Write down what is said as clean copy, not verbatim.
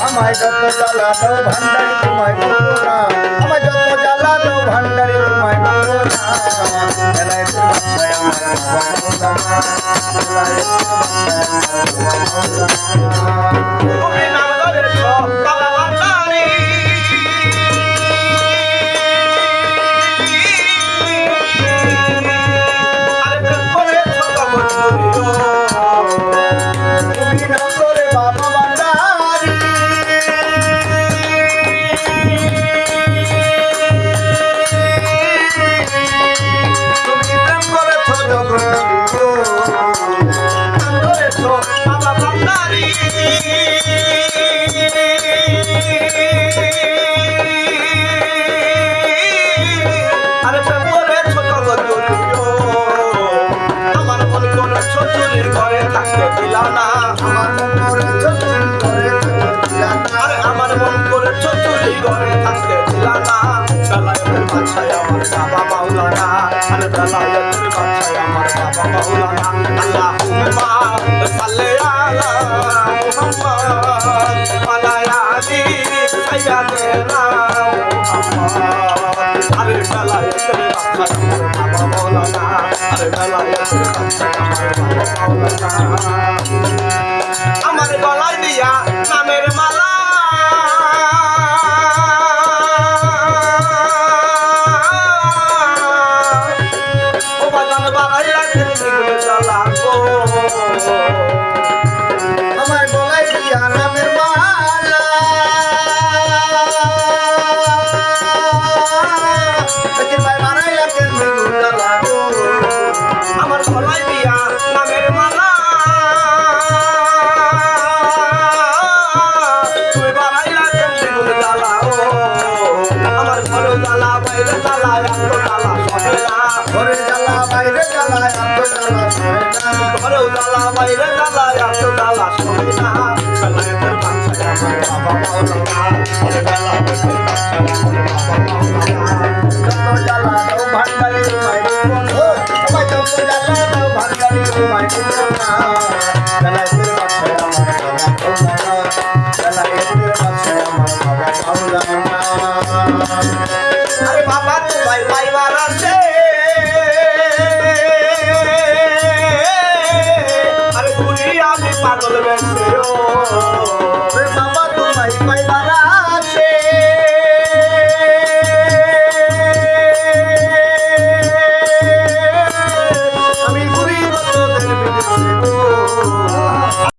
আমায় যত জ্বালা দাও ভান্ডারি তোমায় বলবো না, আমায় যত জ্বালা দাও ভান্ডারি তোমায় বলবো না। বেলায়েতের বাদশাহ আমার বাবা মাওলানা, বেলায়েতের বাদশাহ আমার বাবা মাওলানা। তুমি নাম ধরেছ বাবা ভান্ডারি, আরে প্রেম করেছ বাবা তুমি নাম ধরে বাবা ভান্ডারি। তুমি প্রেম করেছ নাম ধরেছ বাবা ভান্ডারি। আরে প্রেম করেছ আমার মন করেছ চুরি ঘরে থাকতে দিলা না, আমার মন করেছ চুরি ঘরে থাকতে দিলা না, আরে আমার মন করেছ চুরি ঘরে থাকতে দিলা না। বেলায়েতের বাদশাহ আমার বাবা মাওলানা, আরে বেলায়েতের বাদশাহ আমার বাবা মাওলানা। আল্লাহুম্মা সাল্লি আলা মুহাম্মাদ ওয়া আলা আলি সাইয়্যিদিনা মুহাম্মাদ। আরে বেলায়েতের বাদশাহ আমার বাবা মাওলানা, আরে বেলায়েতের বাদশাহ আমার বাবা মাওলানা। আমার গলায় দিয়া নামের মালা, ও বাজান বাড়াইয়া দিলে জ্বালা গো। আমার গলায় দিয়া নামের মালা, বাড়াইয়া দিলে জ্বালা গো। আমার গলায় দিয়া নামের মালা, তুমি বাড়াইলা দিলে জ্বালা গো। আমার ঘরে জ্বালা বাইরে জ্বালা এত জ্বালা সহে না, ঘরে জ্বালা বাইরে জ্বালা এত জ্বালা সহে না, ঘরেও জ্বালা বাইরে জ্বালা এত জ্বালা সহে না। বেলায়েতের বাদশাহ আমার বাবা মাওলানা, আরে বেলায়েতের বাদশাহ আমার বাবা মাওলানা। যত জ্বালা দাও ভান্ডারি তোমায় বলবো না, আমায় যত জ্বালা দাও ভান্ডারি তোমায় বলবো না। বেলায়েতের বাদশাহ আমার বাবা মাওলানা, বেলায়েতের বাদশাহ আমার বাবা মাওলানা। আরে বাবা তোমায় পাইবার আছে, আরে ঘুরি আমি পাগল বেশে ও, বাবা তোমায় পাইবার আছে।